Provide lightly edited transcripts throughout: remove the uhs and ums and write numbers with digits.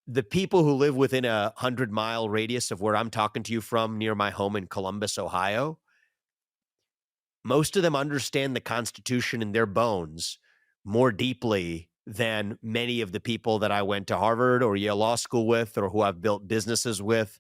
the people who live within a 100-mile radius of where I'm talking to you from near my home in Columbus, Ohio, most of them understand the Constitution in their bones more deeply than many of the people that I went to Harvard or Yale Law School with or who I've built businesses with.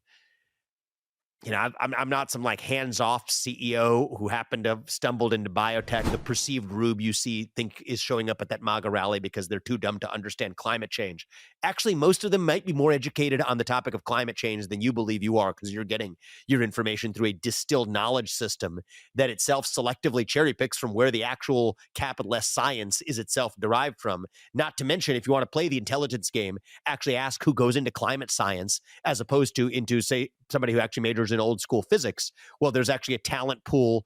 I'm not some like hands-off CEO who happened to have stumbled into biotech. The perceived rube you think is showing up at that MAGA rally because they're too dumb to understand climate change. Actually, most of them might be more educated on the topic of climate change than you believe you are because you're getting your information through a distilled knowledge system that itself selectively cherry picks from where the actual capital S science is itself derived from. Not to mention, if you want to play the intelligence game, actually ask who goes into climate science as opposed to into, say, somebody who actually majors in old school physics. Well, there's actually a talent pool,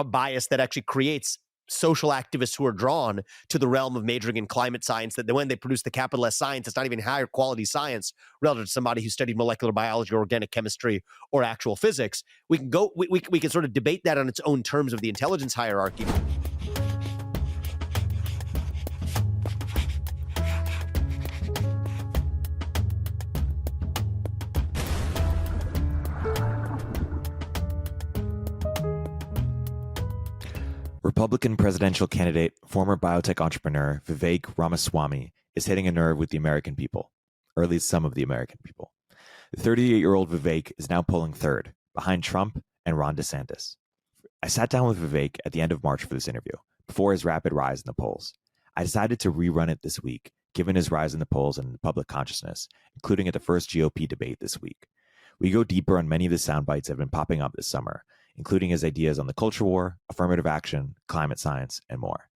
bias that actually creates social activists who are drawn to the realm of majoring in climate science, that when they produce the capital S science, it's not even higher quality science relative to somebody who studied molecular biology or organic chemistry or actual physics. We can sort of debate that on its own terms of the intelligence hierarchy. Republican presidential candidate, former biotech entrepreneur Vivek Ramaswamy is hitting a nerve with the American people, or at least some of the American people. The 38-year-old Vivek is now polling third, behind Trump and Ron DeSantis. I sat down with Vivek at the end of March for this interview, before his rapid rise in the polls. I decided to rerun it this week, given his rise in the polls and public consciousness, including at the first GOP debate this week. We go deeper on many of the sound bites that have been popping up this summer, including his ideas on the culture war, affirmative action, climate science, and more.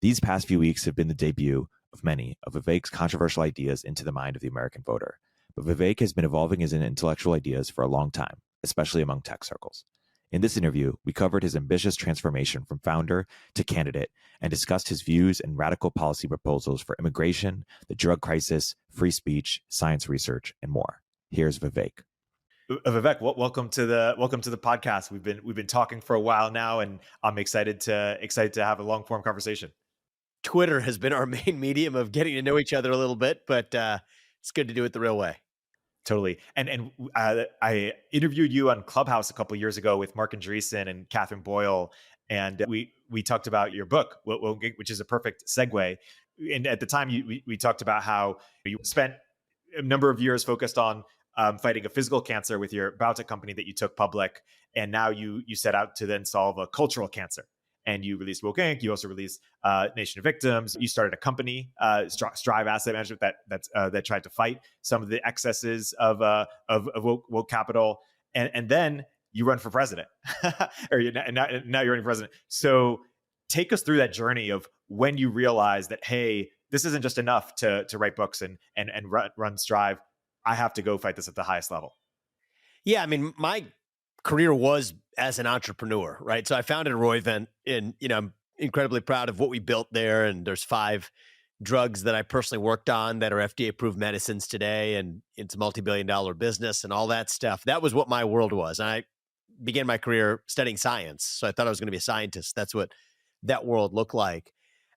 These past few weeks have been the debut of many of Vivek's controversial ideas into the mind of the American voter. But Vivek has been evolving his intellectual ideas for a long time, especially among tech circles. In this interview, we covered his ambitious transformation from founder to candidate and discussed his views and radical policy proposals for immigration, the drug crisis, free speech, science research, and more. Here's Vivek. Vivek, welcome to the podcast. We've been talking for a while now, and I'm excited to have a long form conversation. Twitter has been our main medium of getting to know each other a little bit, but it's good to do it the real way. Totally. And I interviewed you on Clubhouse a couple of years ago with Mark Andreessen and Catherine Boyle, and we talked about your book, which is a perfect segue. And at the time, we talked about how you spent a number of years focused on fighting a physical cancer with your biotech company that you took public. And now you set out to then solve a cultural cancer. And you released Woke Inc. You also released Nation of Victims. You started a company, Strive Asset Management, that tried to fight some of the excesses of woke capital. And then you run for president, now you're running for president. So take us through that journey of when you realized that, hey, this isn't just enough to write books and run Strive. I have to go fight this at the highest level. Yeah, I mean, my career was as an entrepreneur, right? So I founded Roivant, and I'm incredibly proud of what we built there. And there's 5 drugs that I personally worked on that are FDA-approved medicines today, and it's a multi-billion-dollar business and all that stuff. That was what my world was. And I began my career studying science, so I thought I was going to be a scientist. That's what that world looked like.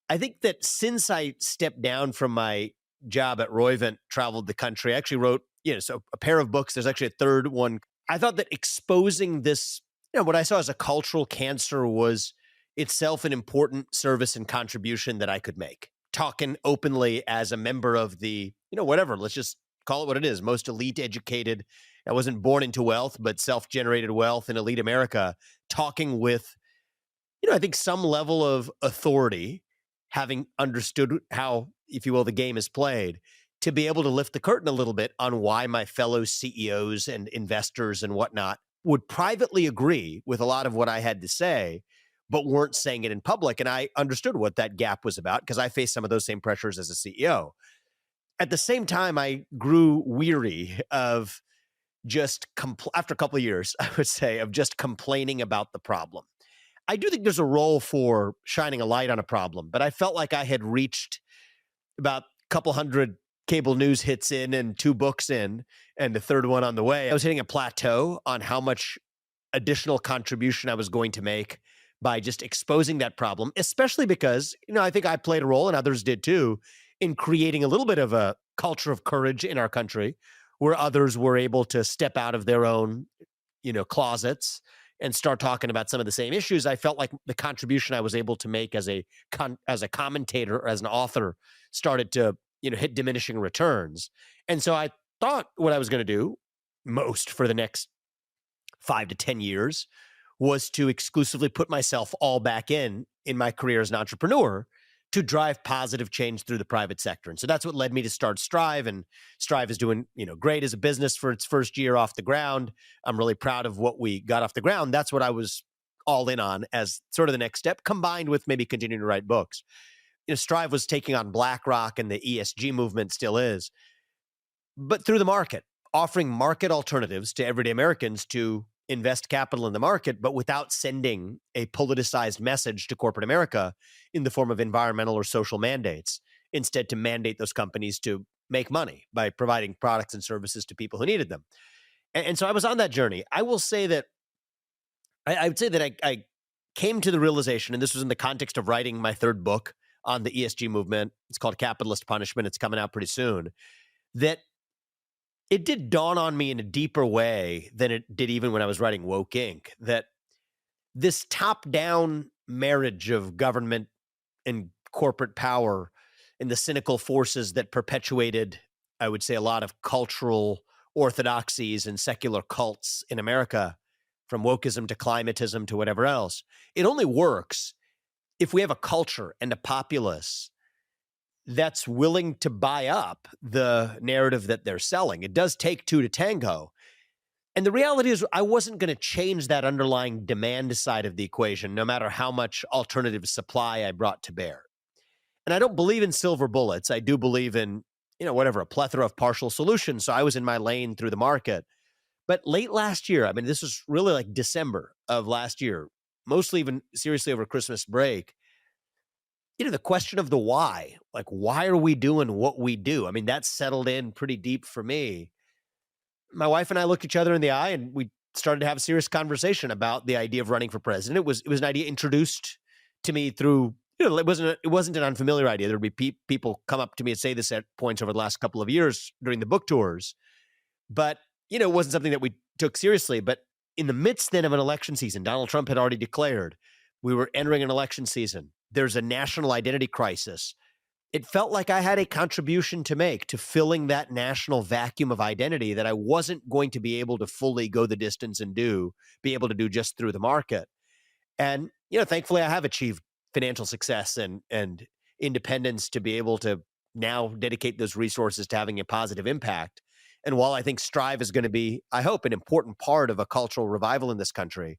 I think that since I stepped down from my job at Roivant, traveled the country, I actually wrote, so a pair of books. There's actually a third one. I thought that exposing this, what I saw as a cultural cancer was itself an important service and contribution that I could make. Talking openly as a member of the, whatever, let's just call it what it is, most elite educated. I wasn't born into wealth, but self-generated wealth in elite America, talking with, I think some level of authority, having understood how, if you will, the game is played, to be able to lift the curtain a little bit on why my fellow CEOs and investors and whatnot would privately agree with a lot of what I had to say, but weren't saying it in public. And I understood what that gap was about because I faced some of those same pressures as a CEO. At the same time, I grew weary of just, after a couple of years, I would say, of just complaining about the problem. I do think there's a role for shining a light on a problem, but I felt like I had reached about a couple hundred cable news hits in and 2 books in and the third one on the way. I was hitting a plateau on how much additional contribution I was going to make by just exposing that problem, especially because, I think I played a role and others did too, in creating a little bit of a culture of courage in our country where others were able to step out of their own, closets and start talking about some of the same issues. I felt like the contribution I was able to make as a commentator or as an author started to, hit diminishing returns. And so I thought what I was going to do most for the next 5 to 10 years was to exclusively put myself all back in my career as an entrepreneur to drive positive change through the private sector. And so that's what led me to start Strive. And Strive is doing, great as a business for its first year off the ground. I'm really proud of what we got off the ground. That's what I was all in on as sort of the next step, combined with maybe continuing to write books. Strive was taking on BlackRock, and the ESG movement still is, but through the market, offering market alternatives to everyday Americans to invest capital in the market, but without sending a politicized message to corporate America in the form of environmental or social mandates. Instead, to mandate those companies to make money by providing products and services to people who needed them. And so I was on that journey. I will say that I would say that I came to the realization, and this was in the context of writing my third book on the ESG movement. It's called Capitalist Punishment. It's coming out pretty soon. That it did dawn on me in a deeper way than it did even when I was writing Woke Inc., that this top-down marriage of government and corporate power and the cynical forces that perpetuated, I would say, a lot of cultural orthodoxies and secular cults in America, from wokeism to climatism to whatever else, it only works if we have a culture and a populace that's willing to buy up the narrative that they're selling. It does take two to tango. And the reality is I wasn't going to change that underlying demand side of the equation, no matter how much alternative supply I brought to bear. And I don't believe in silver bullets. I do believe in, a plethora of partial solutions. So I was in my lane through the market. But late last year, I mean, this was really like December of last year, mostly even seriously over Christmas break, the question of the why, like, why are we doing what we do? I mean, that settled in pretty deep for me. My wife and I looked each other in the eye and we started to have a serious conversation about the idea of running for president. It was an idea introduced to me through, it wasn't an unfamiliar idea. There'd be people come up to me and say this at points over the last couple of years during the book tours, but, it wasn't something that we took seriously. But in the midst then of an election season, Donald Trump had already declared we were entering an election season. There's a national identity crisis. It felt like I had a contribution to make to filling that national vacuum of identity that I wasn't going to be able to fully go the distance and be able to do just through the market. And, thankfully I have achieved financial success and independence to be able to now dedicate those resources to having a positive impact. And while I think Strive is going to be, I hope, an important part of a cultural revival in this country,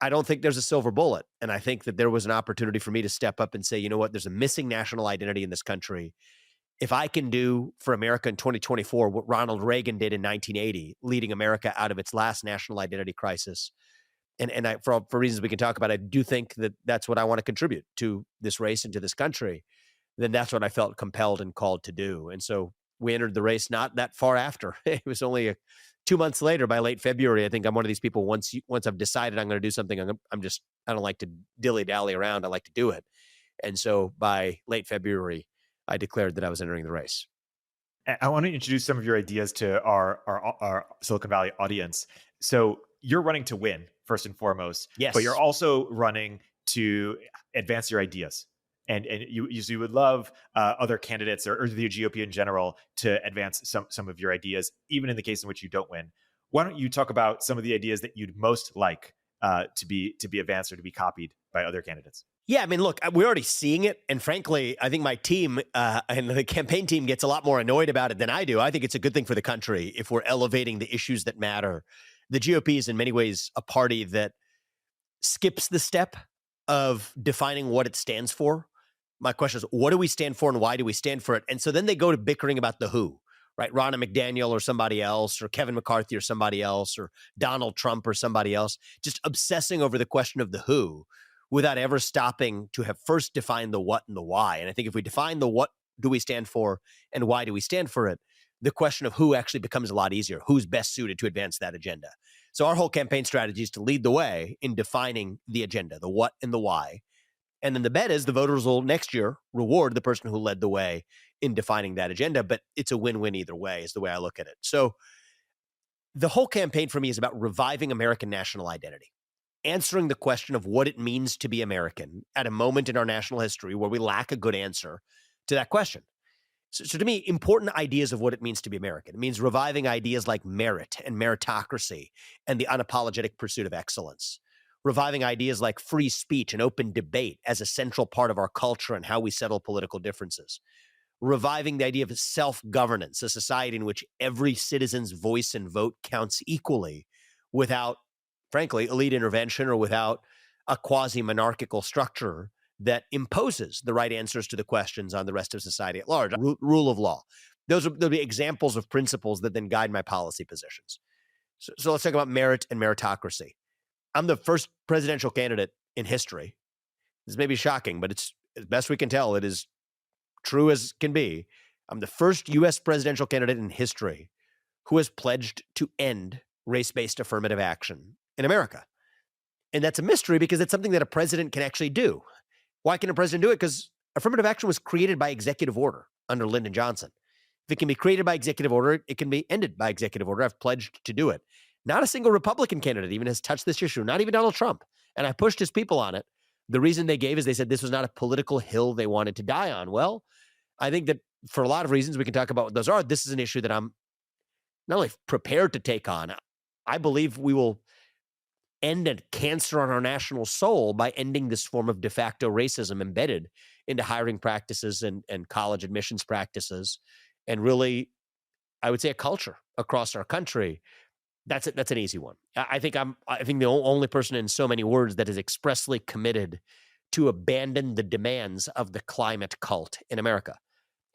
I don't think there's a silver bullet. And I think that there was an opportunity for me to step up and say, you know what, there's a missing national identity in this country. If I can do for America in 2024 what Ronald Reagan did in 1980, leading America out of its last national identity crisis, and I, for reasons we can talk about, I do think that that's what I want to contribute to this race and to this country, then that's what I felt compelled and called to do. And so we entered the race not that far after. It was only 2 months later, by late February. I think I'm one of these people, once I've decided I'm going to do something, I don't like to dilly-dally around. I like to do it. And so by late February, I declared that I was entering the race. I want to introduce some of your ideas to our Silicon Valley audience. So you're running to win, first and foremost. Yes. But you're also running to advance your ideas. And you would love other candidates or the GOP in general to advance some of your ideas, even in the case in which you don't win. Why don't you talk about some of the ideas that you'd most like to be advanced or to be copied by other candidates? Yeah, I mean, look, we're already seeing it. And frankly, I think my team and the campaign team gets a lot more annoyed about it than I do. I think it's a good thing for the country if we're elevating the issues that matter. The GOP is in many ways a party that skips the step of defining what it stands for. My question is, what do we stand for and why do we stand for it? And so then they go to bickering about the who, right? Ronna McDaniel or somebody else, or Kevin McCarthy or somebody else, or Donald Trump or somebody else, just obsessing over the question of the who without ever stopping to have first defined the what and the why. And I think if we define the what do we stand for and why do we stand for it, the question of who actually becomes a lot easier. Who's best suited to advance that agenda? So our whole campaign strategy is to lead the way in defining the agenda, the what and the why, And then the bet is the voters will next year reward the person who led the way in defining that agenda. But it's a win-win either way, is the way I look at it. So the whole campaign for me is about reviving American national identity, answering the question of what it means to be American at a moment in our national history where we lack a good answer to that question. So to me, important ideas of what it means to be American. It means reviving ideas like merit and meritocracy and the unapologetic pursuit of excellence. Reviving ideas like free speech and open debate as a central part of our culture and how we settle political differences. Reviving the idea of self-governance, a society in which every citizen's voice and vote counts equally without, frankly, elite intervention or without a quasi-monarchical structure that imposes the right answers to the questions on the rest of society at large. Rule of law. They'll be examples of principles that then guide my policy positions. So let's talk about merit and meritocracy. I'm the first presidential candidate in history. This may be shocking, but it's as best we can tell, it is true as can be. I'm the first U.S. presidential candidate in history who has pledged to end race-based affirmative action in America. And that's a mystery because it's something that a president can actually do. Why can a president do it? Because affirmative action was created by executive order under Lyndon Johnson. If it can be created by executive order, it can be ended by executive order. I've pledged to do it. Not a single Republican candidate even has touched this issue, not even Donald Trump. And I pushed his people on it. The reason they gave is they said this was not a political hill they wanted to die on. Well, I think that for a lot of reasons, we can talk about what those are. This is an issue that I'm not only prepared to take on, I believe we will end a cancer on our national soul by ending this form of de facto racism embedded into hiring practices and college admissions practices, and really, I would say, a culture across our country. That's an easy one. I think the only person in so many words that is expressly committed to abandon the demands of the climate cult in America.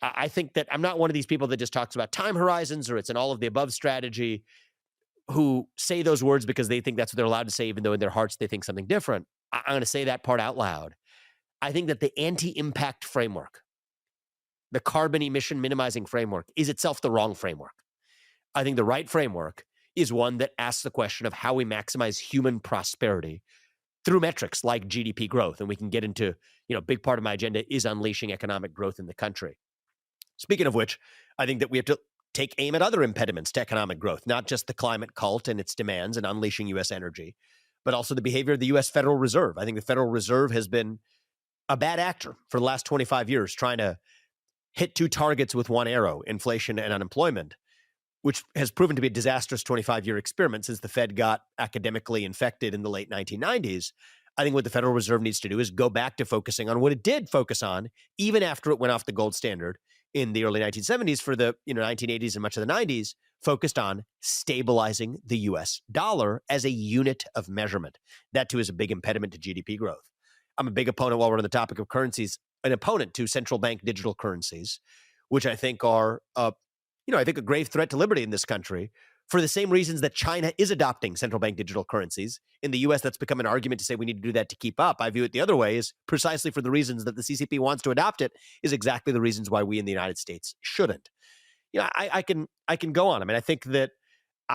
I think that I'm not one of these people that just talks about time horizons or it's an all of the above strategy, who say those words because they think that's what they're allowed to say, even though in their hearts they think something different. I'm going to say that part out loud. I think that the anti-impact framework, the carbon emission minimizing framework, is itself the wrong framework. I think the right framework is one that asks the question of how we maximize human prosperity through metrics like GDP growth. And we can get into, big part of my agenda is unleashing economic growth in the country. Speaking of which, I think that we have to take aim at other impediments to economic growth, not just the climate cult and its demands and unleashing U.S. energy, but also the behavior of the U.S. Federal Reserve. I think the Federal Reserve has been a bad actor for the last 25 years, trying to hit two targets with one arrow, inflation and unemployment, which has proven to be a disastrous 25-year experiment since the Fed got academically infected in the late 1990s. I think what the Federal Reserve needs to do is go back to focusing on what it did focus on, even after it went off the gold standard in the early 1970s for the 1980s and much of the 90s, focused on stabilizing the U.S. dollar as a unit of measurement. That, too, is a big impediment to GDP growth. I'm a big opponent, while we're on the topic of currencies, an opponent to central bank digital currencies, which I think are, a grave threat to liberty in this country for the same reasons that China is adopting central bank digital currencies. In the U.S., that's become an argument to say we need to do that to keep up. I view it the other way, is precisely for the reasons that the CCP wants to adopt it is exactly the reasons why we in the United States shouldn't. I can go on. I mean, I think that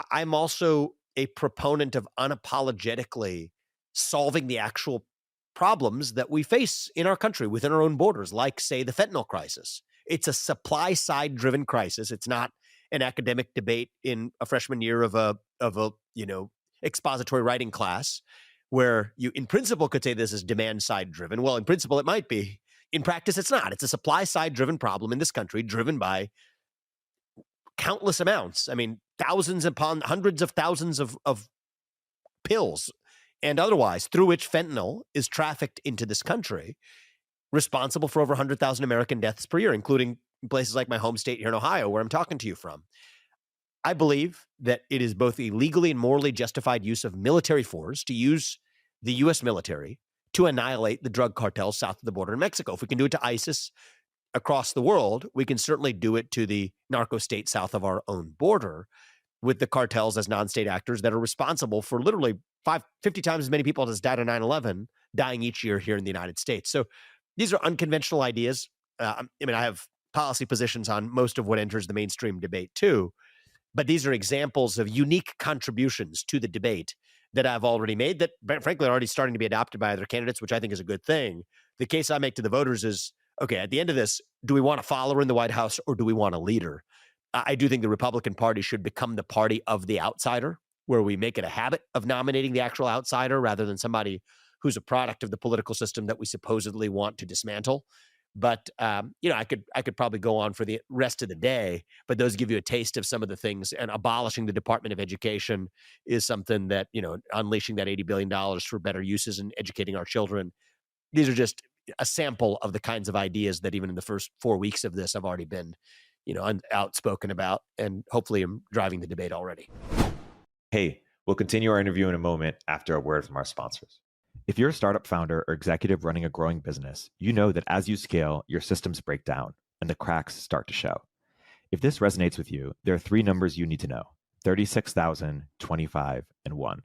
I'm also a proponent of unapologetically solving the actual problems that we face in our country within our own borders, like, say, the fentanyl crisis. It's a supply side driven crisis. It's not an academic debate in a freshman year of a expository writing class where you in principle could say this is demand side driven. Well, in principle it might be. In practice it's not. It's a supply side driven problem in this country, driven by countless amounts. I mean, thousands upon hundreds of thousands of pills and otherwise through which fentanyl is trafficked into this country, responsible for over 100,000 American deaths per year, including in places like my home state here in Ohio, where I'm talking to you from. I believe that it is both a legally and morally justified use of military force to use the U.S. military to annihilate the drug cartels south of the border in Mexico. If we can do it to ISIS across the world, we can certainly do it to the narco state south of our own border, with the cartels as non-state actors that are responsible for literally 50 times as many people as died on 9/11 dying each year here in the United States. So these are unconventional ideas. I have policy positions on most of what enters the mainstream debate too, but these are examples of unique contributions to the debate that I've already made that, frankly, are already starting to be adopted by other candidates, which I think is a good thing, the case I make to the voters is, okay, at the end of this, do we want a follower in the White House or do we want a leader? I do think the Republican Party should become the party of the outsider, where we make it a habit of nominating the actual outsider rather than somebody who's a product of the political system that we supposedly want to dismantle. But I could probably go on for the rest of the day, but those give you a taste of some of the things. And abolishing the Department of Education is something that, unleashing that $80 billion for better uses and educating our children. These are just a sample of the kinds of ideas that even in the first 4 weeks of this, I've already been, outspoken about, and hopefully I'm driving the debate already. Hey, we'll continue our interview in a moment after a word from our sponsors. If you're a startup founder or executive running a growing business, you know that as you scale, your systems break down and the cracks start to show. If this resonates with you, there are 3 numbers you need to know: 36,000, 25, and 1.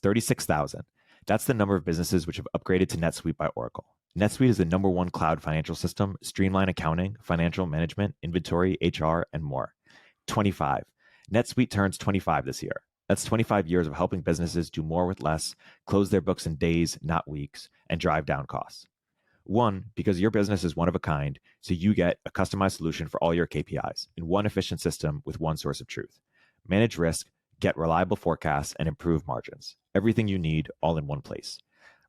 36,000. That's the number of businesses which have upgraded to NetSuite by Oracle. NetSuite is the #1 cloud financial system, streamline accounting, financial management, inventory, HR, and more. 25. NetSuite turns 25 this year. That's 25 years of helping businesses do more with less, close their books in days, not weeks, and drive down costs. 1, because your business is one of a kind, so you get a customized solution for all your KPIs in one efficient system with one source of truth. Manage risk, get reliable forecasts, and improve margins. Everything you need all in one place.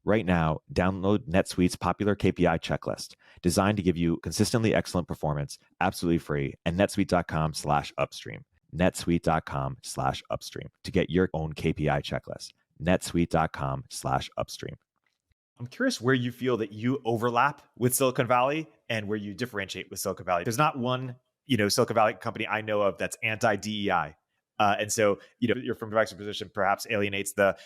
Right now, download NetSuite's popular KPI checklist, designed to give you consistently excellent performance, absolutely free, at netsuite.com/upstream. netsuite.com/upstream to get your own KPI checklist. netsuite.com/upstream. I'm curious where you feel that you overlap with Silicon Valley and where you differentiate with Silicon Valley. There's not one, Silicon Valley company I know of that's anti-DEI. And so, you're from Vivek's position, perhaps alienates the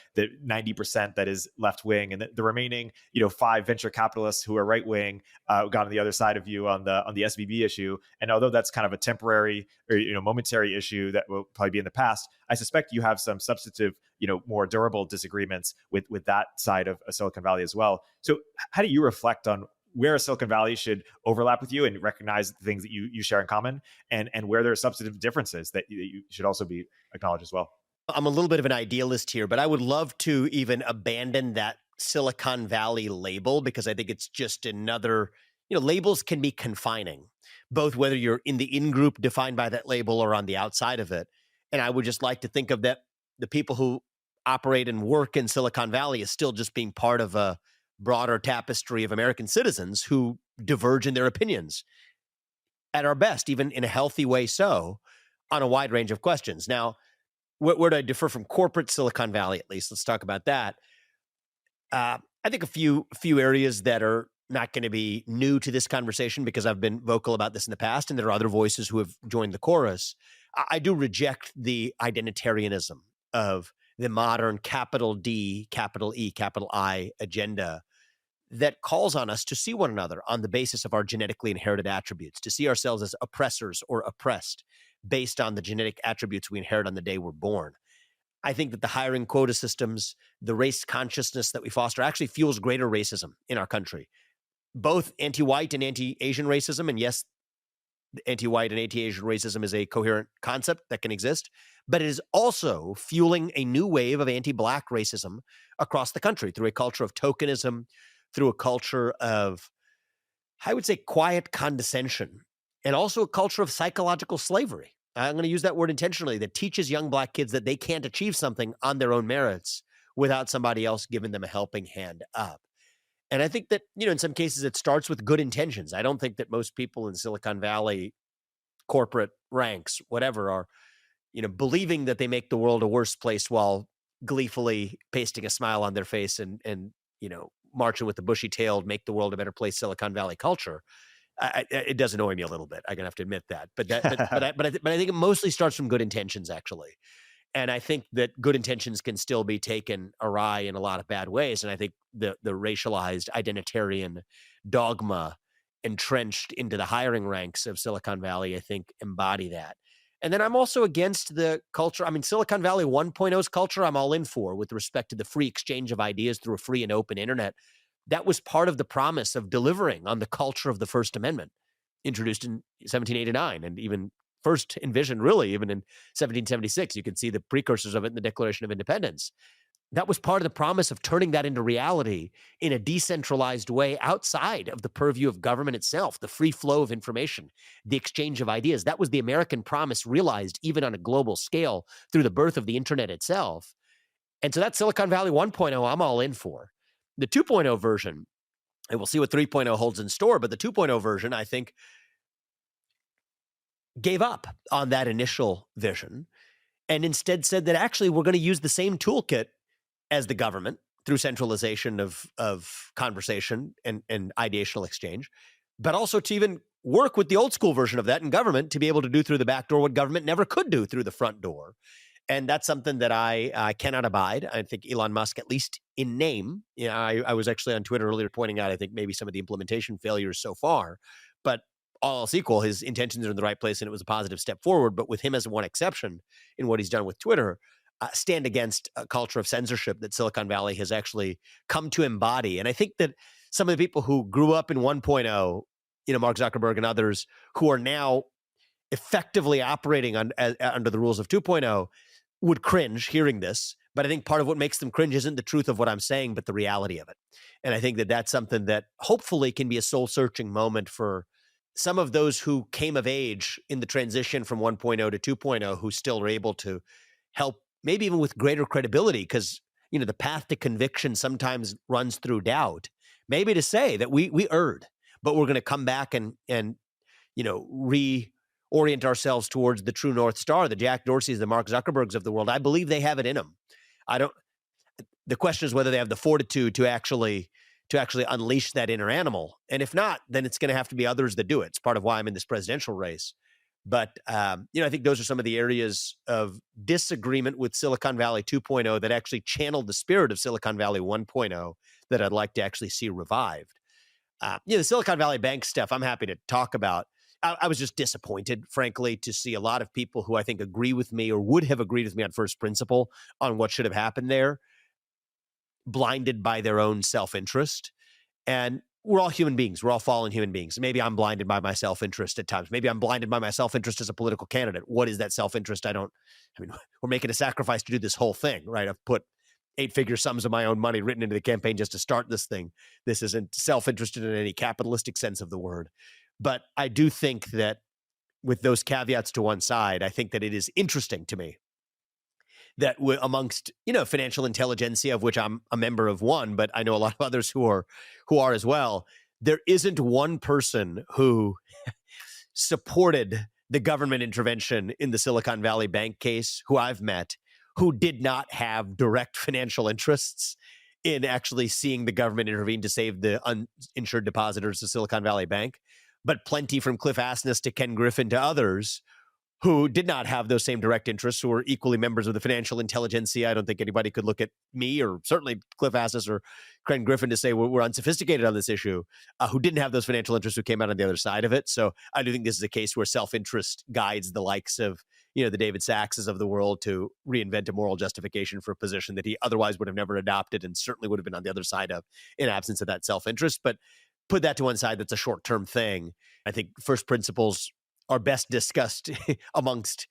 90% that is left wing, and the remaining, 5 venture capitalists who are right wing got on the other side of you on the SVB issue. And although that's kind of a temporary or momentary issue that will probably be in the past, I suspect you have some substantive, more durable disagreements with that side of Silicon Valley as well. So, how do you reflect on where Silicon Valley should overlap with you and recognize the things that you share in common, and where there are substantive differences that you should also be acknowledged as well? I'm a little bit of an idealist here, but I would love to even abandon that Silicon Valley label, because I think it's just another, labels can be confining, both whether you're in the in-group defined by that label or on the outside of it. And I would just like to think of that the people who operate and work in Silicon Valley as still just being part of a broader tapestry of American citizens who diverge in their opinions at our best, even in a healthy way, so on a wide range of questions. Now, where do I differ from corporate Silicon Valley, at least? Let's talk about that. I think a few areas that are not going to be new to this conversation, because I've been vocal about this in the past, and there are other voices who have joined the chorus. I do reject the identitarianism of the modern capital D, capital E, capital I agenda that calls on us to see one another on the basis of our genetically inherited attributes, to see ourselves as oppressors or oppressed based on the genetic attributes we inherit on the day we're born. I think that the hiring quota systems, the race consciousness that we foster actually fuels greater racism in our country, both anti-white and anti-Asian racism. And yes, anti-white and anti-Asian racism is a coherent concept that can exist, but it is also fueling a new wave of anti-Black racism across the country through a culture of tokenism, through a culture of, I would say, quiet condescension, and also a culture of psychological slavery. I'm going to use that word intentionally, that teaches young Black kids that they can't achieve something on their own merits without somebody else giving them a helping hand up. And I think that, in some cases it starts with good intentions. I don't think that most people in Silicon Valley corporate ranks, whatever, are, believing that they make the world a worse place while gleefully pasting a smile on their face and marching with the bushy-tailed, make the world a better place Silicon Valley culture. It does annoy me a little bit. I'm gonna have to admit that, but I think it mostly starts from good intentions, actually. And I think that good intentions can still be taken awry in a lot of bad ways. And I think the racialized identitarian dogma entrenched into the hiring ranks of Silicon Valley, I think, embody that. And then I'm also against the culture. I mean, Silicon Valley 1.0's culture, I'm all in for, with respect to the free exchange of ideas through a free and open internet. That was part of the promise of delivering on the culture of the First Amendment, introduced in 1789, and even first envisioned really even in 1776. You can see the precursors of it in the Declaration of Independence. that was part of the promise of turning that into reality in a decentralized way outside of the purview of government itself, the free flow of information, the exchange of ideas. That was the American promise realized even on a global scale through the birth of the internet itself. And so that Silicon Valley 1.0, I'm all in for. The 2.0 version, and we'll see what 3.0 holds in store, but the 2.0 version, I think, gave up on that initial vision and instead said that actually we're going to use the same toolkit as the government through centralization of conversation and ideational exchange, but also to even work with the old school version of that in government to be able to do through the back door what government never could do through the front door. And that's something that I cannot abide. I think Elon Musk, at least in name, I was actually on Twitter earlier pointing out, I think maybe some of the implementation failures so far, but all else equal, his intentions are in the right place and it was a positive step forward. But with him as one exception in what he's done with Twitter, stand against a culture of censorship that Silicon Valley has actually come to embody. And I think that some of the people who grew up in 1.0, Mark Zuckerberg and others who are now effectively operating under the rules of 2.0 would cringe hearing this. But I think part of what makes them cringe isn't the truth of what I'm saying, but the reality of it. And I think that that's something that hopefully can be a soul-searching moment for some of those who came of age in the transition from 1.0 to 2.0 who still are able to help, maybe even with greater credibility, because the path to conviction sometimes runs through doubt. Maybe to say that we erred, but we're going to come back and reorient ourselves towards the true North Star, the Jack Dorseys, the Mark Zuckerbergs of the world. I believe they have it in them. The question is whether they have the fortitude to actually unleash that inner animal. And if not, then it's going to have to be others that do it. It's part of why I'm in this presidential race. But, I think those are some of the areas of disagreement with Silicon Valley 2.0 that actually channeled the spirit of Silicon Valley 1.0 that I'd like to actually see revived. The Silicon Valley Bank stuff, I'm happy to talk about. I was just disappointed, frankly, to see a lot of people who I think agree with me or would have agreed with me on first principle on what should have happened there, blinded by their own self-interest. And we're all human beings. We're all fallen human beings. Maybe I'm blinded by my self-interest at times. Maybe I'm blinded by my self-interest as a political candidate. What is that self-interest? We're making a sacrifice to do this whole thing, right? I've put 8-figure sums of my own money written into the campaign just to start this thing. This isn't self-interested in any capitalistic sense of the word. But I do think that with those caveats to one side, I think that it is interesting to me that amongst, financial intelligentsia, of which I'm a member of one, but I know a lot of others who are as well, there isn't one person who supported the government intervention in the Silicon Valley Bank case who I've met who did not have direct financial interests in actually seeing the government intervene to save the uninsured depositors of Silicon Valley Bank, but plenty from Cliff Asness to Ken Griffin to others who did not have those same direct interests, who were equally members of the financial intelligentsia. I don't think anybody could look at me or certainly Cliff Asness or Ken Griffin to say we're unsophisticated on this issue, who didn't have those financial interests, who came out on the other side of it. So I do think this is a case where self-interest guides the likes of, the David Saxes of the world to reinvent a moral justification for a position that he otherwise would have never adopted and certainly would have been on the other side of in absence of that self-interest. But put that to one side, that's a short-term thing. I think first principles are best discussed amongst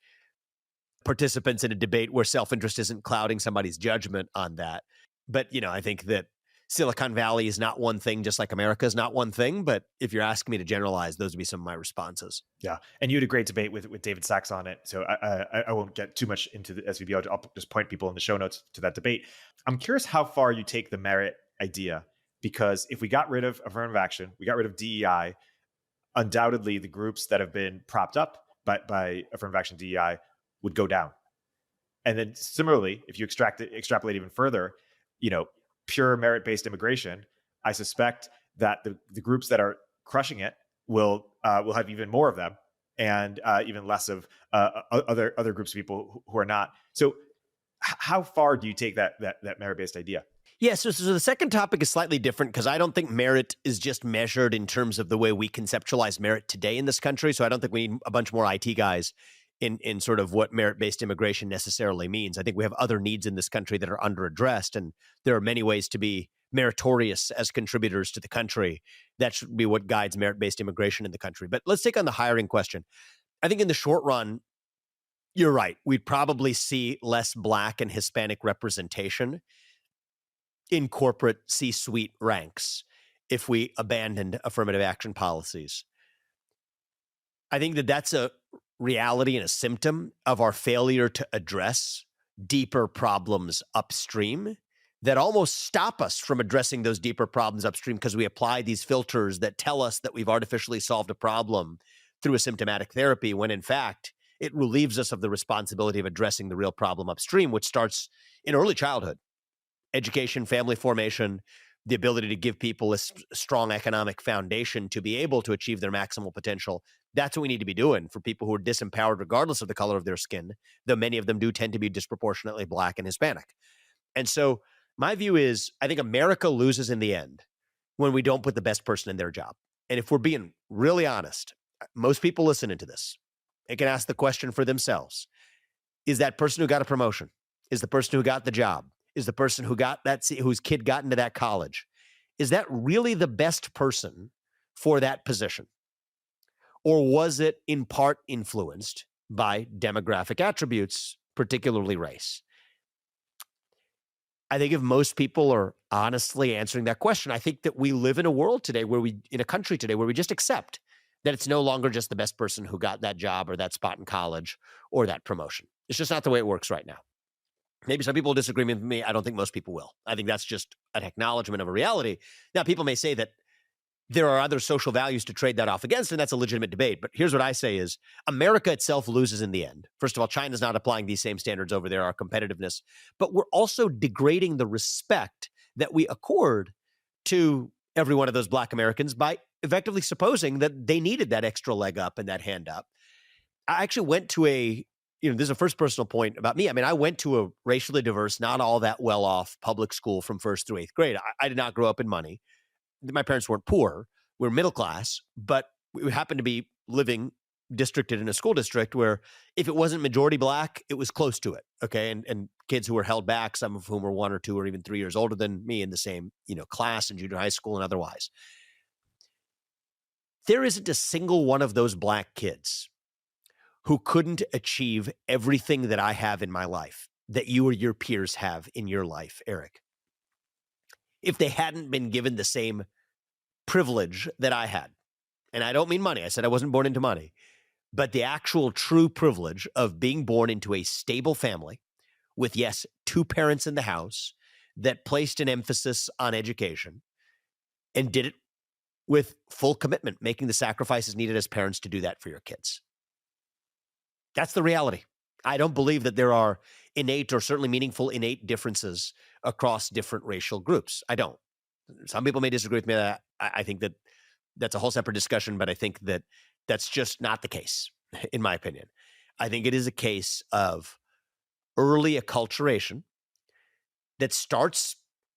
participants in a debate where self-interest isn't clouding somebody's judgment on that. But, I think that Silicon Valley is not one thing, just like America is not one thing. But if you're asking me to generalize, those would be some of my responses. Yeah. And you had a great debate with David Sachs on it. So I won't get too much into the SVB. I'll just point people in the show notes to that debate. I'm curious how far you take the merit idea, because if we got rid of affirmative action, we got rid of DEI, undoubtedly the groups that have been propped up by affirmative action DEI would go down. And then similarly, if you extrapolate even further, pure merit-based immigration, I suspect that the groups that are crushing it will have even more of them, and even less of other groups of people who are not. So how far do you take that merit-based idea? Yeah, so the second topic is slightly different because I don't think merit is just measured in terms of the way we conceptualize merit today in this country. So I don't think we need a bunch more IT guys in sort of what merit-based immigration necessarily means. I think we have other needs in this country that are underaddressed, and there are many ways to be meritorious as contributors to the country. That should be what guides merit-based immigration in the country. But let's take on the hiring question. I think in the short run, you're right. We'd probably see less Black and Hispanic representation. in corporate C-suite ranks if we abandoned affirmative action policies. I think that that's a reality and a symptom of our failure to address deeper problems upstream that almost stop us from addressing those deeper problems upstream because we apply these filters that tell us that we've artificially solved a problem through a symptomatic therapy, when in fact, it relieves us of the responsibility of addressing the real problem upstream, which starts in early childhood. Education, family formation, the ability to give people a strong economic foundation to be able to achieve their maximal potential. That's what we need to be doing for people who are disempowered regardless of the color of their skin, though many of them do tend to be disproportionately Black and Hispanic. And so my view is, I think America loses in the end when we don't put the best person in their job. And if we're being really honest, most people listening to this, they can ask the question for themselves. Is that person who got a promotion? Is the person who got the job? Is the person who got that, whose kid got into that college? Is that really the best person for that position? Or was it in part influenced by demographic attributes, particularly race? I think if most people are honestly answering that question, I think that we live in a world today in a country today where we just accept that it's no longer just the best person who got that job or that spot in college or that promotion. It's just not the way it works right now. Maybe some people disagree with me. I don't think most people will. I think that's just an acknowledgement of a reality. Now, people may say that there are other social values to trade that off against, and that's a legitimate debate. But here's what I say is America itself loses in the end. First of all, China's not applying these same standards over there, our competitiveness. But we're also degrading the respect that we accord to every one of those Black Americans by effectively supposing that they needed that extra leg up and that hand up. I actually went to this is a first personal point about me. I mean, I went to a racially diverse, not all that well-off public school from 1st through 8th grade. I did not grow up in money. My parents weren't poor. We were middle class, but we happened to be living districted in a school district where if it wasn't majority Black, it was close to it. Okay. And kids who were held back, some of whom were 1 or 2 or even 3 years older than me in the same, class in junior high school and otherwise. There isn't a single one of those Black kids who couldn't achieve everything that I have in my life, that you or your peers have in your life, Erik, if they hadn't been given the same privilege that I had. And I don't mean money. I said I wasn't born into money. But the actual true privilege of being born into a stable family with, yes, 2 parents in the house that placed an emphasis on education and did it with full commitment, making the sacrifices needed as parents to do that for your kids. That's the reality. I don't believe that there are innate or certainly meaningful innate differences across different racial groups. I don't. Some people may disagree with me. I think that that's a whole separate discussion, but I think that that's just not the case, in my opinion. I think it is a case of early acculturation that starts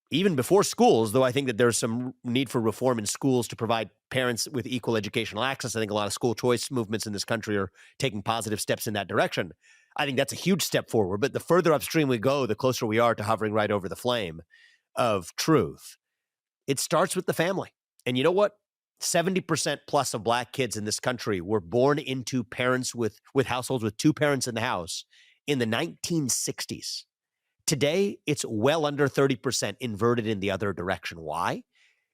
even before schools, though I think that there's some need for reform in schools to provide parents with equal educational access. I think a lot of school choice movements in this country are taking positive steps in that direction. I think that's a huge step forward. But the further upstream we go, the closer we are to hovering right over the flame of truth. It starts with the family. And you know what? 70% plus of Black kids in this country were born into parents with households with 2 parents in the house in the 1960s. Today, it's well under 30% inverted in the other direction. Why?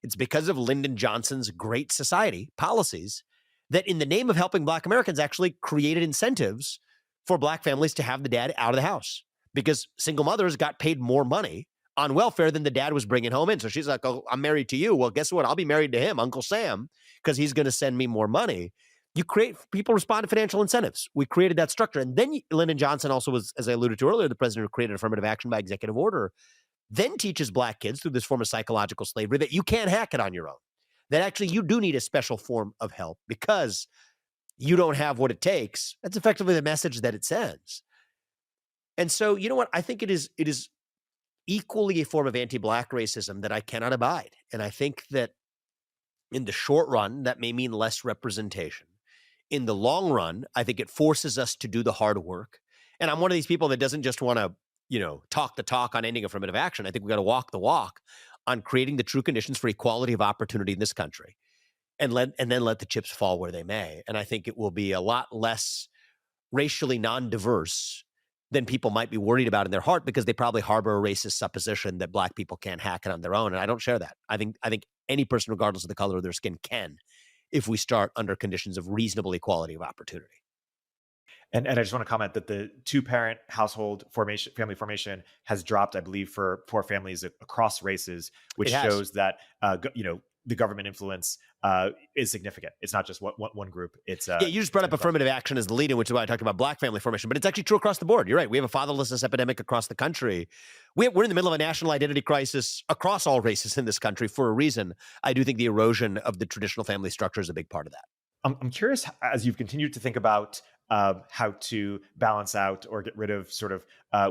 It's because of Lyndon Johnson's Great Society policies that, in the name of helping Black Americans, actually created incentives for Black families to have the dad out of the house because single mothers got paid more money on welfare than the dad was bringing home in. So she's like, oh, I'm married to you. Well, guess what? I'll be married to him, Uncle Sam, because he's going to send me more money. People respond to financial incentives. We created that structure. And then Lyndon Johnson also was, as I alluded to earlier, the president who created affirmative action by executive order, then teaches Black kids through this form of psychological slavery that you can't hack it on your own. That actually you do need a special form of help because you don't have what it takes. That's effectively the message that it sends. And so, you know what? I think it is equally a form of anti-Black racism that I cannot abide. And I think that in the short run, that may mean less representation. In the long run, I think it forces us to do the hard work. And I'm one of these people that doesn't just want to, talk the talk on ending affirmative action. I think we got to walk the walk on creating the true conditions for equality of opportunity in this country and then let the chips fall where they may. And I think it will be a lot less racially non-diverse than people might be worried about in their heart, because they probably harbor a racist supposition that Black people can't hack it on their own. And I don't share that. I think any person, regardless of the color of their skin, can, if we start under conditions of reasonable equality of opportunity. And I just want to comment that the two-parent household family formation has dropped, I believe, for poor families across races, which shows that the government influence is significant. It's not just one group. It's yeah. You just brought up affirmative action as the lead-in, which is why I talked about Black family formation, but it's actually true across the board. You're right. We have a fatherlessness epidemic across the country. We're in the middle of a national identity crisis across all races in this country for a reason. I do think the erosion of the traditional family structure is a big part of that. I'm curious, as you've continued to think about how to balance out or get rid of sort of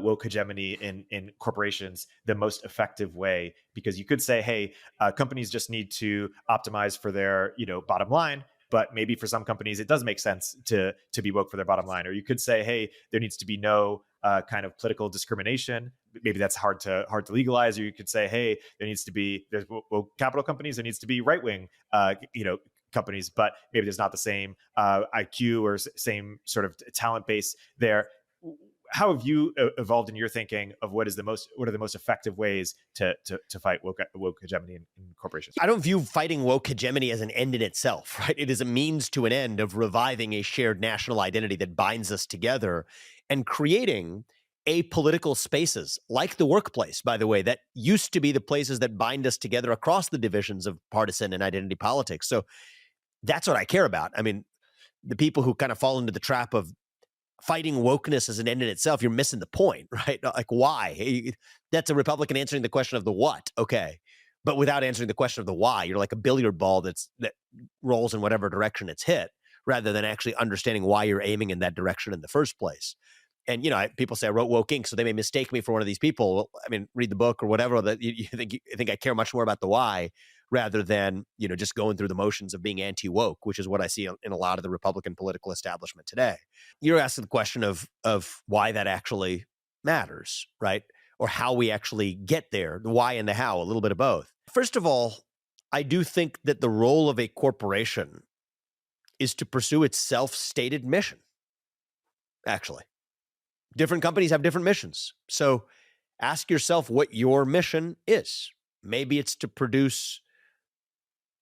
woke hegemony in corporations, the most effective way, because you could say, hey, companies just need to optimize for their bottom line, but maybe for some companies it does make sense to be woke for their bottom line. Or you could say, hey, there needs to be no kind of political discrimination. Maybe that's hard to legalize. Or you could say, hey, there's woke capital companies, there needs to be right wing companies, but maybe there's not the same IQ or same sort of talent base there. How have you evolved in your thinking of what are the most effective ways to fight woke hegemony in corporations? I don't view fighting woke hegemony as an end in itself, right? It is a means to an end of reviving a shared national identity that binds us together and creating apolitical spaces like the workplace, by the way, that used to be the places that bind us together across the divisions of partisan and identity politics. So that's what I care about. I mean, the people who kind of fall into the trap of fighting wokeness as an end in itself, you're missing the point, right? Like, why? That's a Republican answering the question of the what, okay, but without answering the question of the why. You're like a billiard ball that rolls in whatever direction it's hit, rather than actually understanding why you're aiming in that direction in the first place. And people say I wrote woke ink, so they may mistake me for one of these people. Well, I mean, read the book or whatever. That you think I care much more about the why, rather than just going through the motions of being anti-woke, which is what I see in a lot of the Republican political establishment today. You're asking the question of why that actually matters, right? Or how we actually get there, the why and the how, a little bit of both. First of all, I do think that the role of a corporation is to pursue its self-stated mission, actually. Different companies have different missions. So ask yourself what your mission is. Maybe it's to produce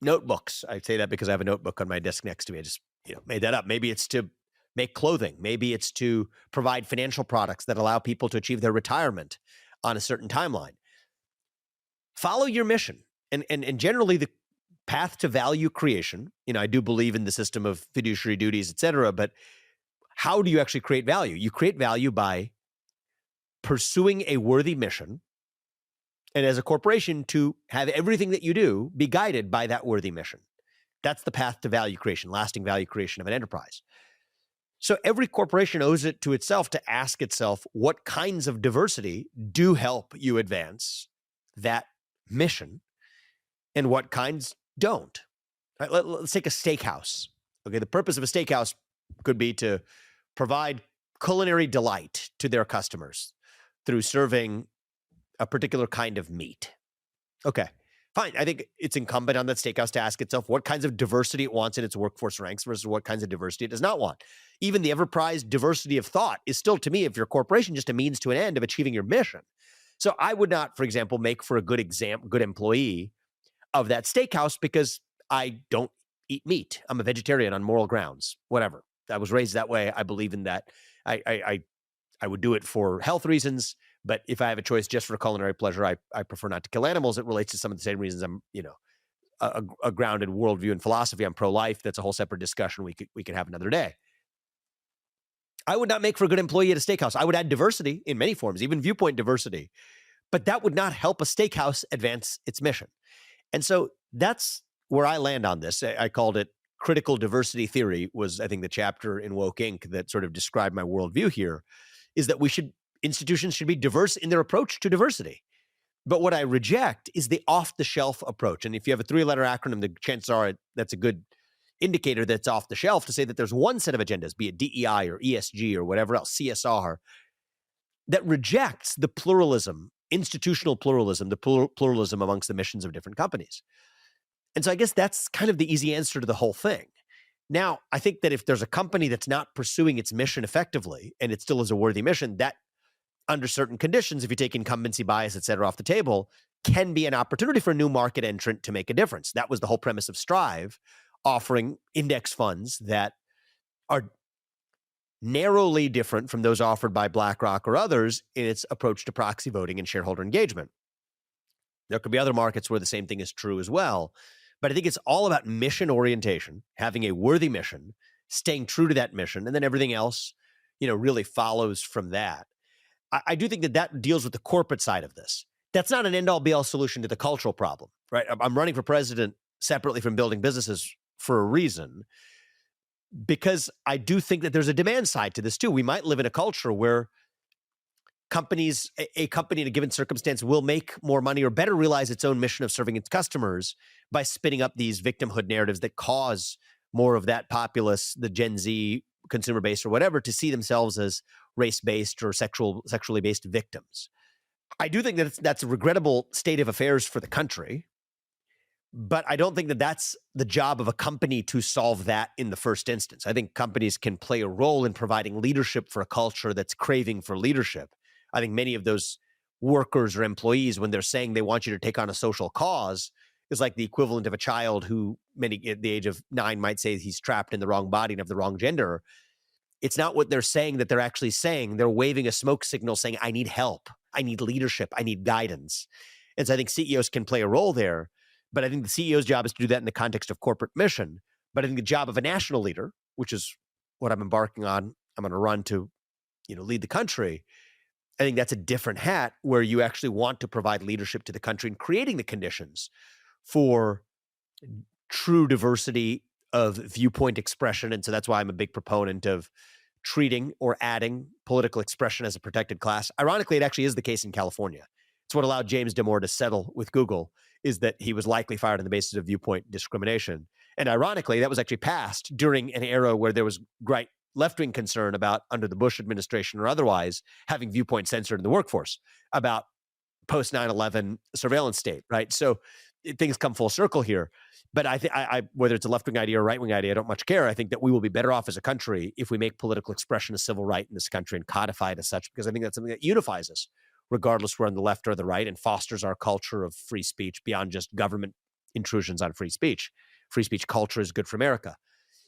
notebooks. I say that because I have a notebook on my desk next to me. I just made that up. Maybe it's to make clothing. Maybe it's to provide financial products that allow people to achieve their retirement on a certain timeline. Follow your mission. And generally the path to value creation, I do believe in the system of fiduciary duties, et cetera, but how do you actually create value? You create value by pursuing a worthy mission, and as a corporation, to have everything that you do be guided by that worthy mission. That's the path to value creation, lasting value creation of an enterprise. So every corporation owes it to itself to ask itself what kinds of diversity do help you advance that mission and what kinds don't. Right, let's take a steakhouse. Okay, the purpose of a steakhouse could be to provide culinary delight to their customers through serving a particular kind of meat. Okay, fine. I think it's incumbent on that steakhouse to ask itself what kinds of diversity it wants in its workforce ranks versus what kinds of diversity it does not want. Even the ever-prized diversity of thought is still, to me, if you're a corporation, just a means to an end of achieving your mission. So I would not, for example, make for a good employee of that steakhouse because I don't eat meat. I'm a vegetarian on moral grounds, whatever. I was raised that way. I believe in that. I would do it for health reasons, but if I have a choice just for culinary pleasure, I prefer not to kill animals. It relates to some of the same reasons I'm, a grounded worldview and philosophy. I'm pro-life. That's a whole separate discussion we could have another day. I would not make for a good employee at a steakhouse. I would add diversity in many forms, even viewpoint diversity, but that would not help a steakhouse advance its mission. And so that's where I land on this. I called it critical diversity theory, was I think the chapter in Woke Inc. that sort of described my worldview here, is that institutions should be diverse in their approach to diversity. But what I reject is the off-the-shelf approach. And if you have a 3-letter acronym, the chances are that's a good indicator that's off the shelf to say that there's one set of agendas, be it DEI or ESG or whatever else, CSR, that rejects the pluralism, institutional pluralism, the pluralism amongst the missions of different companies. And so I guess that's kind of the easy answer to the whole thing. Now, I think that if there's a company that's not pursuing its mission effectively and it still is a worthy mission, that under certain conditions, if you take incumbency bias, et cetera, off the table, can be an opportunity for a new market entrant to make a difference. That was the whole premise of Strive, offering index funds that are narrowly different from those offered by BlackRock or others in its approach to proxy voting and shareholder engagement. There could be other markets where the same thing is true as well. But I think it's all about mission orientation, having a worthy mission, staying true to that mission, and then everything else, really follows from that. I do think that deals with the corporate side of this. That's not an end-all be-all solution to the cultural problem, right? I'm running for president separately from building businesses for a reason, because I do think that there's a demand side to this too. We might live in a culture where a company in a given circumstance will make more money or better realize its own mission of serving its customers by spinning up these victimhood narratives that cause more of that populace, the Gen Z consumer base or whatever, to see themselves as race-based or sexually based victims. I do think that that's a regrettable state of affairs for the country, but I don't think that that's the job of a company to solve that in the first instance. I think companies can play a role in providing leadership for a culture that's craving for leadership. I think many of those workers or employees, when they're saying they want you to take on a social cause, is like the equivalent of a child who, many at the age of 9, might say he's trapped in the wrong body and of the wrong gender. It's not what they're saying that they're actually saying. They're waving a smoke signal saying, I need help, I need leadership, I need guidance. And so I think CEOs can play a role there. But I think the CEO's job is to do that in the context of corporate mission. But I think the job of a national leader, which is what I'm embarking on, I'm going to run to, lead the country. I think that's a different hat where you actually want to provide leadership to the country and creating the conditions for true diversity of viewpoint expression. And so that's why I'm a big proponent of treating or adding political expression as a protected class. Ironically, it actually is the case in California. It's what allowed James Damore to settle with Google, is that he was likely fired on the basis of viewpoint discrimination. And ironically, that was actually passed during an era where there was great left-wing concern about, under the Bush administration or otherwise, having viewpoint censored in the workforce about post 9/11 surveillance state, right? So things come full circle here. But I think whether it's a left-wing idea or right-wing idea, I don't much care. I think that we will be better off as a country if we make political expression a civil right in this country and codify it as such, because I think that's something that unifies us, regardless we're on the left or the right, and fosters our culture of free speech beyond just government intrusions on free speech. Free speech culture is good for America.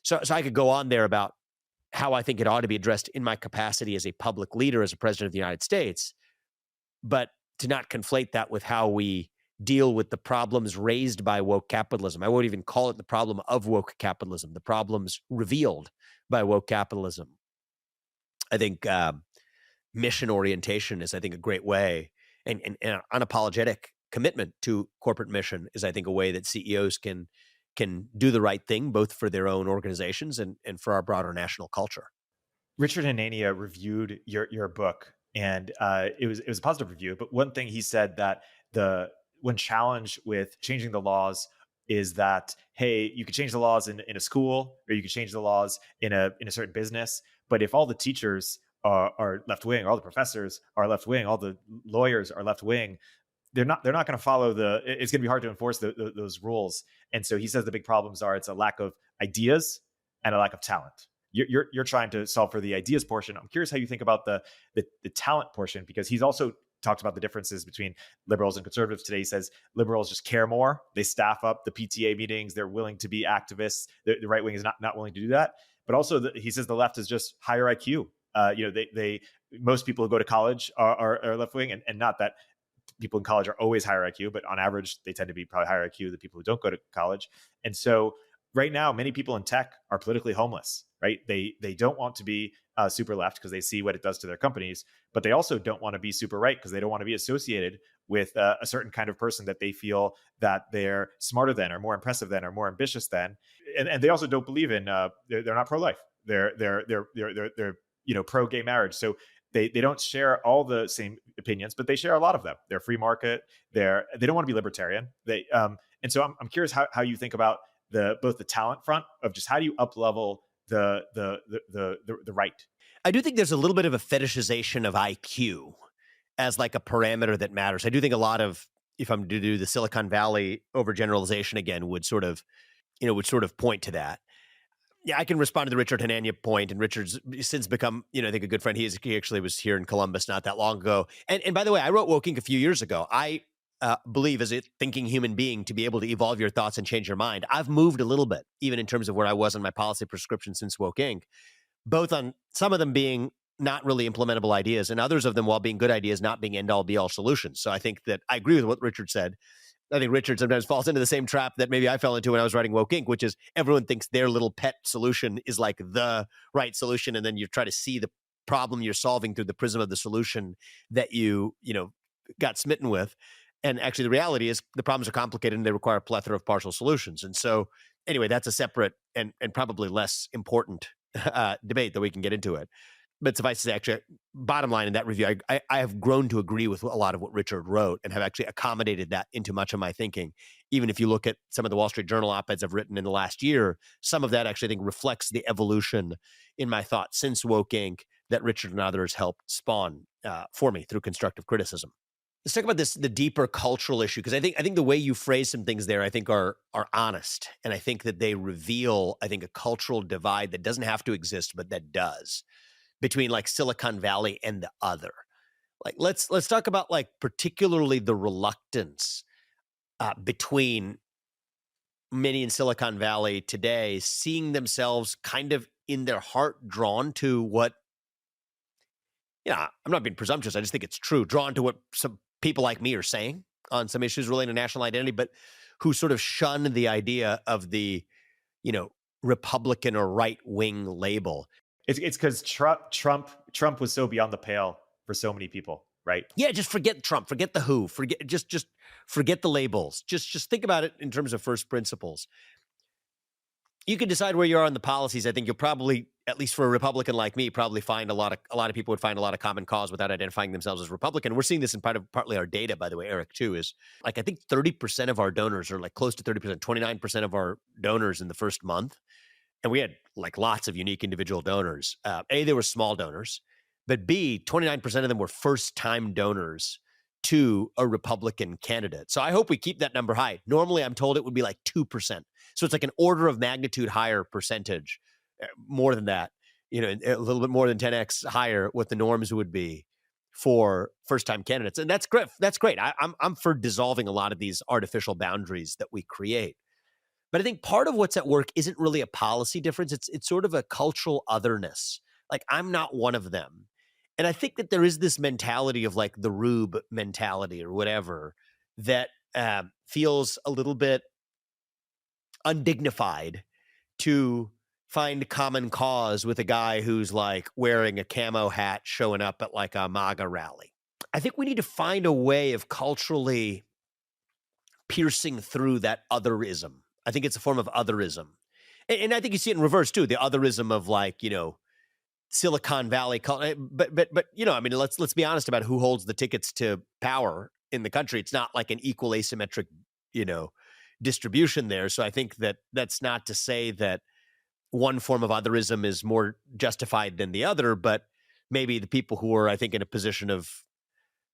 So I could go on there about how I think it ought to be addressed in my capacity as a public leader, as a president of the United States, but to not conflate that with how we deal with the problems raised by woke capitalism. I won't even call it the problem of woke capitalism, the problems revealed by woke capitalism. I think mission orientation is, I think, a great way, and an unapologetic commitment to corporate mission is, I think, a way that CEOs can do the right thing, both for their own organizations and for our broader national culture. Richard Hanania reviewed your book, and it was a positive review. But one thing he said, that when challenged with changing the laws, is that, hey, you could change the laws in a school, or you could change the laws in a certain business, but if all the teachers are left wing, all the professors are left wing, all the lawyers are left wing, they're not going to follow it's going to be hard to enforce those rules. And so he says the big problems are, it's a lack of ideas and a lack of talent. You're trying to solve for the ideas portion. I'm curious how you think about the talent portion, because he's also talked about the differences between liberals and conservatives today. He says liberals just care more. They staff up the PTA meetings. They're willing to be activists. The right wing is not willing to do that. But also he says the left is just higher IQ. Most people who go to college are left wing, and not that people in college are always higher IQ, but on average, they tend to be probably higher IQ than people who don't go to college. And so right now, many people in tech are politically homeless, right? They don't want to be super left because they see what it does to their companies, but they also don't want to be super right because they don't want to be associated with a certain kind of person that they feel that they're smarter than, or more impressive than, or more ambitious than. And they also don't believe in, they're not pro-life. They're pro gay marriage. So they don't share all the same opinions, but they share a lot of them. They're free market. They don't want to be libertarian. And so I'm curious how you think about both the talent front of just how do you up level the right. I do think there's a little bit of a fetishization of IQ as like a parameter that matters. I do think a lot of, if I'm to do the Silicon Valley overgeneralization again, would sort of point to that. Yeah, I can respond to the Richard Hanania point, and Richard's since become, I think a good friend. He actually was here in Columbus not that long ago. And by the way, I wrote Woke Inc. a few years ago. I believe as a thinking human being to be able to evolve your thoughts and change your mind. I've moved a little bit, even in terms of where I was on my policy prescription since Woke Inc., both on some of them being not really implementable ideas and others of them, while being good ideas, not being end-all be-all solutions. So I think that I agree with what Richard said. I think Richard sometimes falls into the same trap that maybe I fell into when I was writing Woke Inc., which is everyone thinks their little pet solution is like the right solution. And then you try to see the problem you're solving through the prism of the solution that you got smitten with. And actually the reality is the problems are complicated and they require a plethora of partial solutions. And so anyway, that's a separate and probably less important debate that we can get into it. But suffice to say, actually, bottom line in that review, I have grown to agree with a lot of what Richard wrote and have actually accommodated that into much of my thinking. Even if you look at some of the Wall Street Journal op-eds I've written in the last year, some of that actually I think reflects the evolution in my thoughts since Woke Inc. that Richard and others helped spawn for me through constructive criticism. Let's talk about the deeper cultural issue, because I think the way you phrase some things there, I think are honest, and I think that they reveal, I think, a cultural divide that doesn't have to exist, but that does, between like Silicon Valley and the other. Like let's talk about like particularly the reluctance between many in Silicon Valley today, seeing themselves kind of in their heart drawn to what, I'm not being presumptuous, I just think it's true, drawn to what some people like me are saying on some issues relating to national identity, but who sort of shun the idea of the, Republican or right wing label. It's because Trump was so beyond the pale for so many people, right? Yeah, just forget Trump, forget the who, just forget the labels. Just think about it in terms of first principles. You can decide where you are on the policies. I think you'll probably, at least for a Republican like me, probably find a lot of people would find a lot of common cause without identifying themselves as Republican. We're seeing this in partly our data, by the way, Erik, too, is like I think 30% of our donors, or like close to 30%, 29% of our donors in the first month. And we had like lots of unique individual donors. A, they were small donors, but B, 29% of them were first-time donors to a Republican candidate. So I hope we keep that number high. Normally, I'm told it would be like 2%. So it's like an order of magnitude higher percentage, more than that, a little bit more than 10x higher what the norms would be for first-time candidates. And that's great. That's great. I'm for dissolving a lot of these artificial boundaries that we create. But I think part of what's at work isn't really a policy difference. It's sort of a cultural otherness. Like, I'm not one of them. And I think that there is this mentality of like the Rube mentality or whatever that feels a little bit undignified to find common cause with a guy who's like wearing a camo hat showing up at like a MAGA rally. I think we need to find a way of culturally piercing through that otherism. I think it's a form of otherism. And I think you see it in reverse too, the otherism of like, Silicon Valley. But I mean, let's be honest about who holds the tickets to power in the country. It's not like an equal asymmetric, distribution there. So I think that that's not to say that one form of otherism is more justified than the other, but maybe the people who are, I think, in a position of,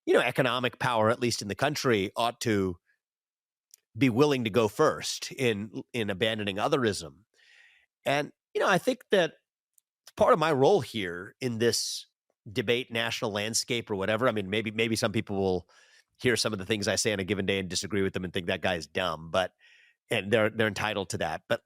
economic power, at least in the country, ought to be willing to go first in abandoning otherism. And, I think that part of my role here in this debate, national landscape or whatever, I mean, maybe some people will hear some of the things I say on a given day and disagree with them and think that guy's dumb, and they're entitled to that. But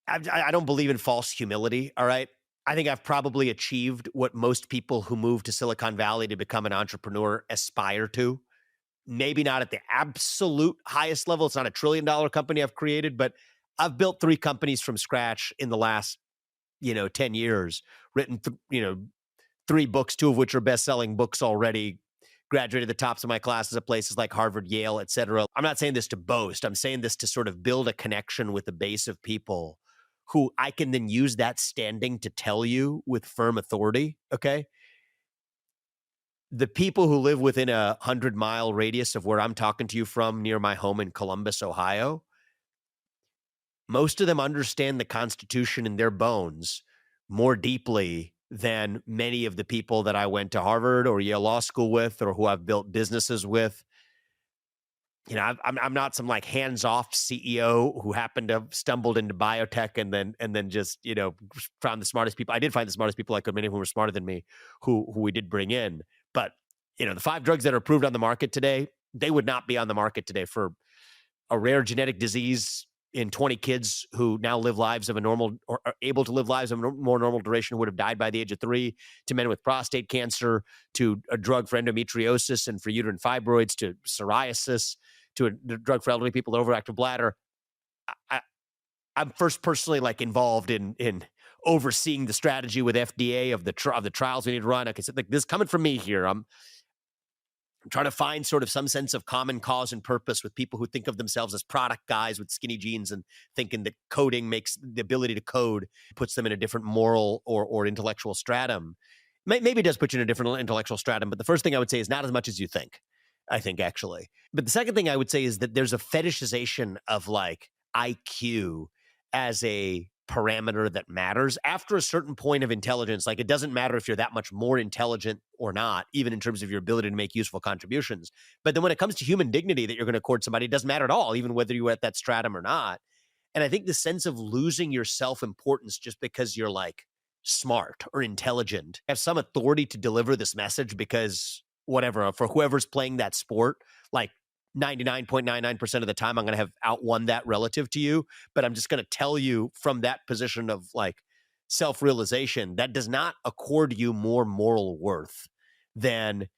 I don't believe in false humility. All right. I think I've probably achieved what most people who move to Silicon Valley to become an entrepreneur aspire to. Maybe not at the absolute highest level. It's not $1 trillion company I've created, but I've built 3 companies from scratch in the last, 10 years, written, 3 books, 2 of which are best-selling books already, graduated the tops of my classes at places like Harvard, Yale, et cetera. I'm not saying this to boast. I'm saying this to sort of build a connection with a base of people who I can then use that standing to tell you with firm authority, okay? The people who live within a 100-mile radius of where I'm talking to you from near my home in Columbus, Ohio, most of them understand the Constitution in their bones more deeply than many of the people that I went to Harvard or Yale Law School with, or who I've built businesses with. I'm not some like hands-off CEO who happened to have stumbled into biotech and then just found the smartest people. I did find the smartest people I could, many of whom were smarter than me, who we did bring in. But the 5 drugs that are approved on the market today, they would not be on the market today for a rare genetic disease in 20 kids who now live lives of a normal or are able to live lives of a more normal duration who would have died by the age of 3, to men with prostate cancer, to a drug for endometriosis and for uterine fibroids, to psoriasis, to a drug for elderly people with overactive bladder. I, I'm first personally like involved in overseeing the strategy with FDA of the trials we need to run. Like I said, like this coming from me here. I'm trying to find sort of some sense of common cause and purpose with people who think of themselves as product guys with skinny jeans and thinking that coding makes the ability to code puts them in a different moral or intellectual stratum. Maybe it does put you in a different intellectual stratum, but the first thing I would say is not as much as you think, I think, actually. But the second thing I would say is that there's a fetishization of like IQ as a parameter that matters after a certain point of intelligence. Like, it doesn't matter if you're that much more intelligent or not, even in terms of your ability to make useful contributions. But then when it comes to human dignity that you're going to accord somebody, it doesn't matter at all, even whether you're at that stratum or not. And I think the sense of losing your self-importance just because you're like smart or intelligent, have some authority to deliver this message because whatever, for whoever's playing that sport, like 99.99% of the time, I'm going to have outwon that relative to you. But I'm just going to tell you from that position of like self-realization, that does not accord you more moral worth than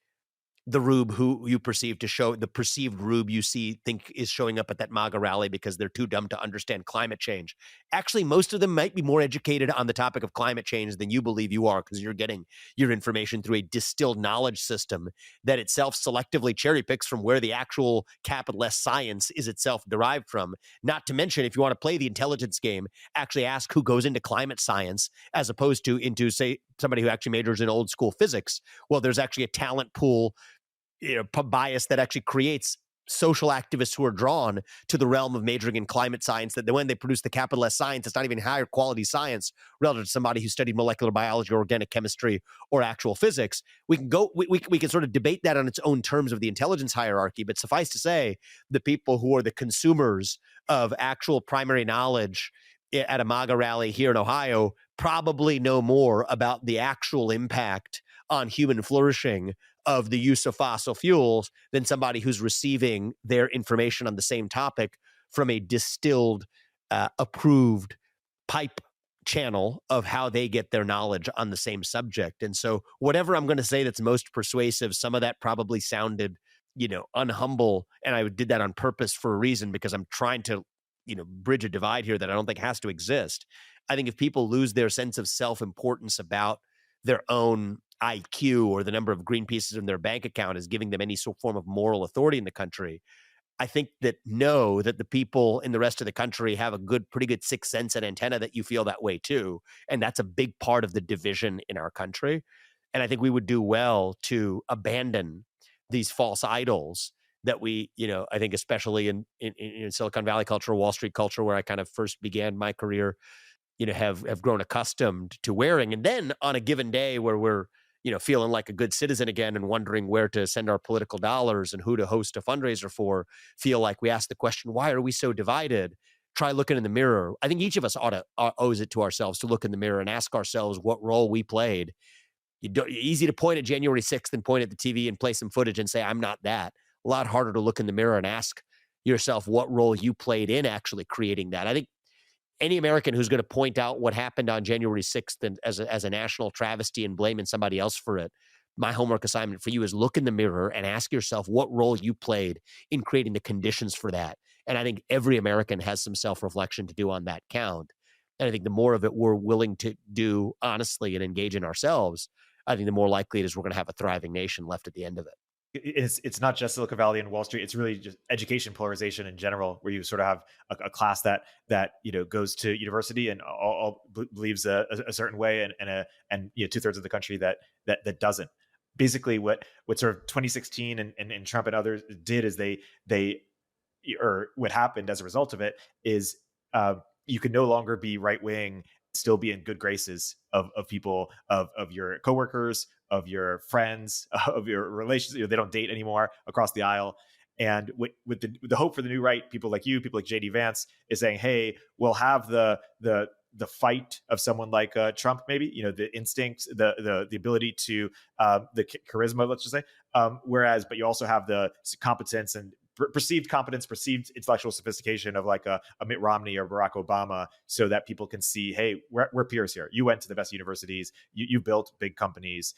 the rube who you perceive to show, the perceived rube you think is showing up at that MAGA rally because they're too dumb to understand climate change. Actually, most of them might be more educated on the topic of climate change than you believe you are, because you're getting your information through a distilled knowledge system that itself selectively cherry picks from where the actual capital S science is itself derived from. Not to mention, if you want to play the intelligence game, actually ask who goes into climate science as opposed to into, say, somebody who actually majors in old school physics. Well, there's actually a talent pool, bias that actually creates social activists who are drawn to the realm of majoring in climate science, that when they produce the capital S science, it's not even higher quality science relative to somebody who studied molecular biology or organic chemistry or actual physics. We can sort of debate that on its own terms of the intelligence hierarchy, but suffice to say, the people who are the consumers of actual primary knowledge at a MAGA rally here in Ohio probably know more about the actual impact on human flourishing of the use of fossil fuels than somebody who's receiving their information on the same topic from a distilled, approved pipe channel of how they get their knowledge on the same subject. And so whatever I'm going to say that's most persuasive, some of that probably sounded, unhumble. And I did that on purpose for a reason, because I'm trying to, bridge a divide here that I don't think has to exist. I think if people lose their sense of self-importance about their own IQ or the number of green pieces in their bank account is giving them any form of moral authority in the country, I think that the people in the rest of the country have a pretty good sixth sense and antenna that you feel that way too. And that's a big part of the division in our country. And I think we would do well to abandon these false idols that we, I think especially in Silicon Valley culture, Wall Street culture, where I kind of first began my career, have grown accustomed to wearing. And then on a given day where we're, feeling like a good citizen again and wondering where to send our political dollars and who to host a fundraiser for, feel like we ask the question, why are we so divided? Try looking in the mirror. I think each of us owes it to ourselves to look in the mirror and ask ourselves what role we played. Easy to point at January 6th and point at the TV and play some footage and say, I'm not that. A lot harder to look in the mirror and ask yourself what role you played in actually creating that. I think any American who's going to point out what happened on January 6th and as a national travesty and blaming somebody else for it, my homework assignment for you is look in the mirror and ask yourself what role you played in creating the conditions for that. And I think every American has some self-reflection to do on that count. And I think the more of it we're willing to do honestly and engage in ourselves, I think the more likely it is we're going to have a thriving nation left at the end of it. It's not just Silicon Valley and Wall Street. It's really just education polarization in general, where you sort of have a class that goes to university and all believes a certain way, and 2/3 of the country that doesn't. Basically, what sort of 2016 and Trump and others did is or what happened as a result of it is you can no longer be right wing, still be in good graces of people, of your coworkers, of your friends, of your relations. They don't date anymore across the aisle. And with the hope for the new right, people like you, people like JD Vance, is saying, hey, we'll have the fight of someone like Trump, maybe, the instincts, the ability to the charisma, let's just say. But you also have the competence and perceived competence, perceived intellectual sophistication of like a Mitt Romney or Barack Obama, so that people can see, hey, we're peers here. You went to the best universities. You built big companies.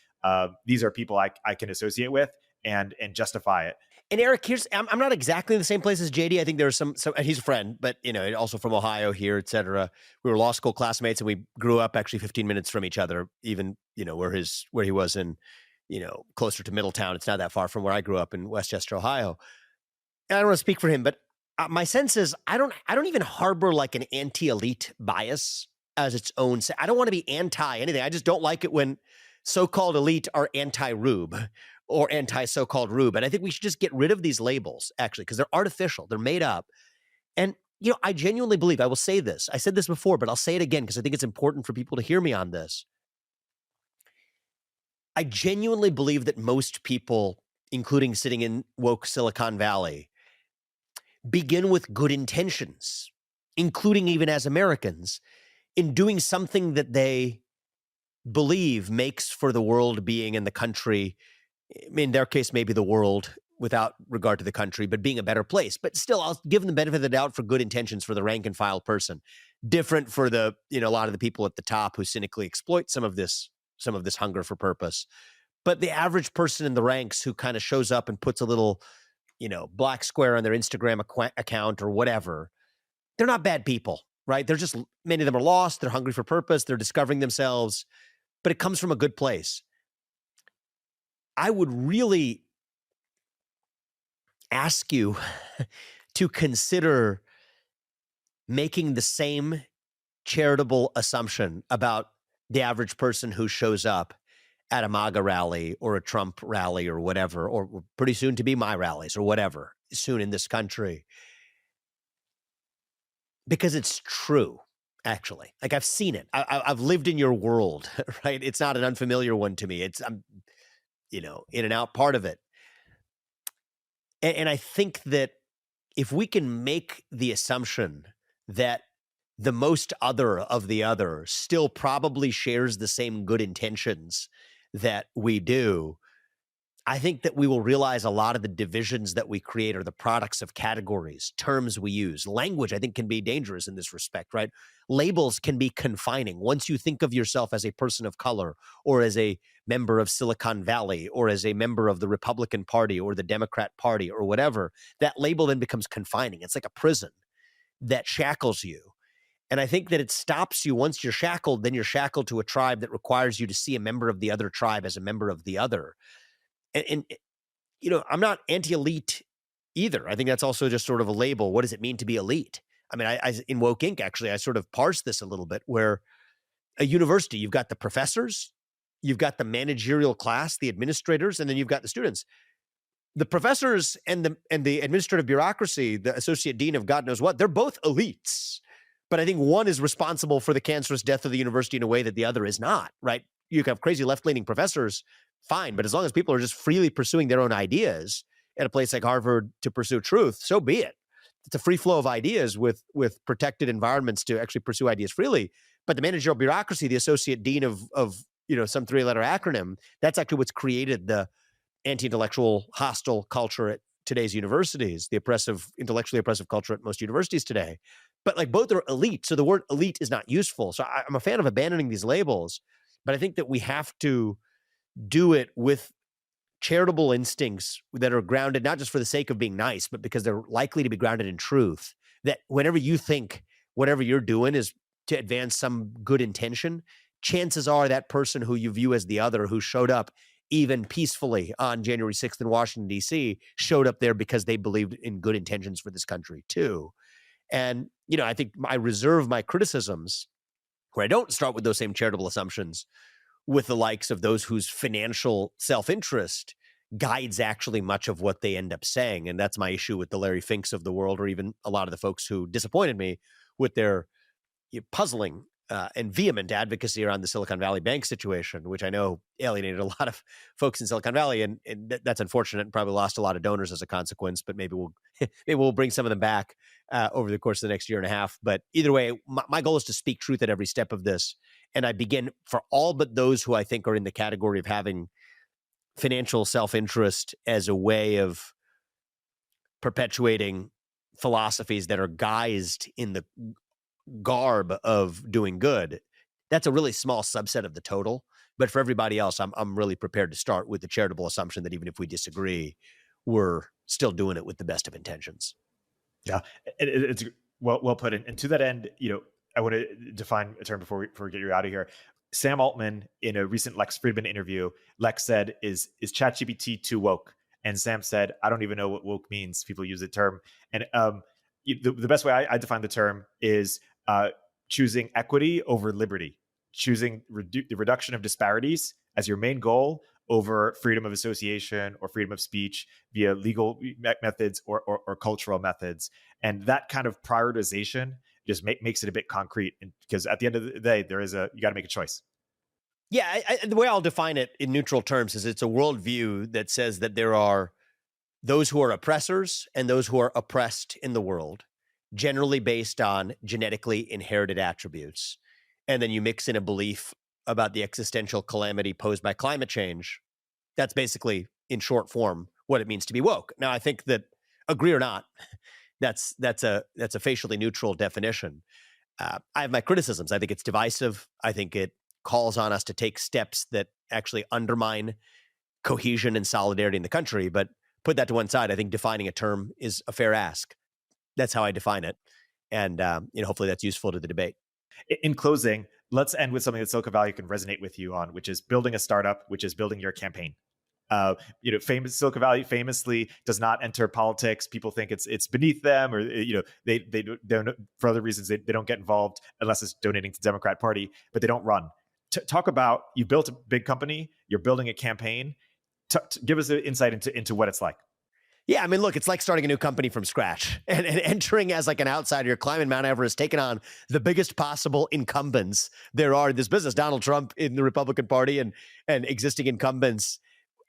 These are people I can associate with and justify it. And Erik, I'm not exactly in the same place as JD. I think there's some he's a friend, but also from Ohio here, et cetera. We were law school classmates, and we grew up actually 15 minutes from each other, even, where he was in, closer to Middletown. It's not that far from where I grew up in Westchester, Ohio. And I don't want to speak for him, but my sense is I don't even harbor like an anti-elite bias as its own. I don't want to be anti anything. I just don't like it when so-called elite are anti-Rube or anti-so-called Rube. And I think we should just get rid of these labels, actually, because they're artificial. They're made up. And, I genuinely believe, I will say this. I said this before, but I'll say it again because I think it's important for people to hear me on this. I genuinely believe that most people, including sitting in woke Silicon Valley, begin with good intentions, including even as Americans, in doing something that they believe makes for the world being in the country, in their case, maybe the world without regard to the country, but being a better place. But still, I'll give them the benefit of the doubt for good intentions for the rank and file person. Different for the, a lot of the people at the top who cynically exploit some of this hunger for purpose. But the average person in the ranks who kind of shows up and puts a little, black square on their Instagram account or whatever, they're not bad people, right? They're just, many of them are lost. They're hungry for purpose. They're discovering themselves, but it comes from a good place. I would really ask you to consider making the same charitable assumption about the average person who shows up at a MAGA rally or a Trump rally or whatever, or pretty soon to be my rallies or whatever, soon in this country. Because it's true, actually. Like, I've seen it. I've lived in your world, right? It's not an unfamiliar one to me. I'm, in and out part of it. And I think that if we can make the assumption that the most other of the other still probably shares the same good intentions that we do, I think that we will realize a lot of the divisions that we create are the products of categories, terms we use. Language, I think, can be dangerous in this respect, right? Labels can be confining. Once you think of yourself as a person of color or as a member of Silicon Valley or as a member of the Republican Party or the Democrat Party or whatever, that label then becomes confining. It's like a prison that shackles you. And I think that it stops you once you're shackled, then you're shackled to a tribe that requires you to see a member of the other tribe as a member of the other. And I'm not anti-elite either. I think that's also just sort of a label. What does it mean to be elite? I mean, I in Woke Inc., actually, I sort of parse this a little bit, where a university, you've got the professors, you've got the managerial class, the administrators, and then you've got the students. The professors and the administrative bureaucracy, the associate dean of God knows what, they're both elites. But I think one is responsible for the cancerous death of the university in a way that the other is not, right? You can have crazy left-leaning professors, fine, but as long as people are just freely pursuing their own ideas at a place like Harvard to pursue truth, so be it. It's a free flow of ideas with protected environments to actually pursue ideas freely. But the managerial bureaucracy, the associate dean of some three-letter acronym, that's actually what's created the anti-intellectual, hostile culture at today's universities, the intellectually oppressive culture at most universities today. But like, both are elite, so the word elite is not useful. So I'm a fan of abandoning these labels, but I think that we have to do it with charitable instincts that are grounded not just for the sake of being nice, but because they're likely to be grounded in truth. That whenever you think whatever you're doing is to advance some good intention, chances are that person who you view as the other, who showed up even peacefully on January 6th in Washington, D.C., showed up there because they believed in good intentions for this country too. And, I think I reserve my criticisms where I don't start with those same charitable assumptions with the likes of those whose financial self-interest guides actually much of what they end up saying. And that's my issue with the Larry Finks of the world, or even a lot of the folks who disappointed me with their puzzling and vehement advocacy around the Silicon Valley Bank situation, which I know alienated a lot of folks in Silicon Valley, and that's unfortunate, and probably lost a lot of donors as a consequence. But maybe we'll bring some of them back over the course of the next year and a half. But either way, my goal is to speak truth at every step of this, and I begin for all but those who I think are in the category of having financial self-interest as a way of perpetuating philosophies that are guised in the garb of doing good. That's a really small subset of the total. But for everybody else, I'm really prepared to start with the charitable assumption that even if we disagree, we're still doing it with the best of intentions. Yeah, it's well put. And to that end, I want to define a term before we get you out of here. Sam Altman, in a recent Lex Fridman interview, Lex said, is ChatGPT too woke? And Sam said, I don't even know what woke means. People use the term. And the best way I define the term is choosing equity over liberty, choosing the reduction of disparities as your main goal over freedom of association or freedom of speech via legal methods or cultural methods. And that kind of prioritization just makes it a bit concrete. And because at the end of the day, you got to make a choice. Yeah, the way I'll define it in neutral terms is it's a worldview that says that there are those who are oppressors and those who are oppressed in the world, generally based on genetically inherited attributes. And then you mix in a belief about the existential calamity posed by climate change. That's basically, in short form, what it means to be woke. Now, I think that, agree or not, that's a facially neutral definition. I have my criticisms. I think it's divisive. I think it calls on us to take steps that actually undermine cohesion and solidarity in the country. But put that to one side. I think defining a term is a fair ask. That's how I define it. And hopefully that's useful to the debate. In closing, let's end with something that Silicon Valley can resonate with you on, which is building a startup, which is building your campaign. Silicon Valley famously does not enter politics. People think it's beneath them, or they don't, for other reasons they don't get involved unless it's donating to the Democrat Party, but they don't run. Talk about, you built a big company, you're building a campaign. Give us an insight into what it's like. Yeah, I mean, look, it's like starting a new company from scratch and entering as like an outsider. You're climbing Mount Everest, taking on the biggest possible incumbents there are in this business. Donald Trump in the Republican Party and existing incumbents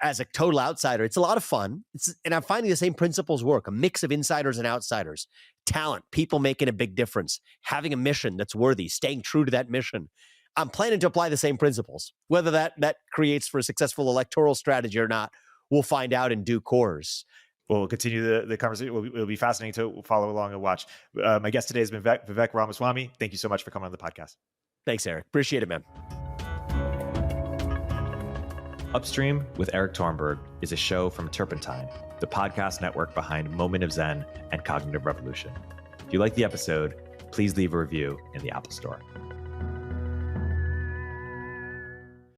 as a total outsider. It's a lot of fun. And I'm finding the same principles work, a mix of insiders and outsiders, talent, people making a big difference, having a mission that's worthy, staying true to that mission. I'm planning to apply the same principles. Whether that creates for a successful electoral strategy or not, we'll find out in due course. We'll continue the conversation. It'll be fascinating to follow along and watch. My guest today has been Vivek Ramaswamy. Thank you so much for coming on the podcast. Thanks, Erik. Appreciate it, man. Upstream with Erik Torenberg is a show from Turpentine, the podcast network behind Moment of Zen and Cognitive Revolution. If you like the episode, please leave a review in the Apple Store.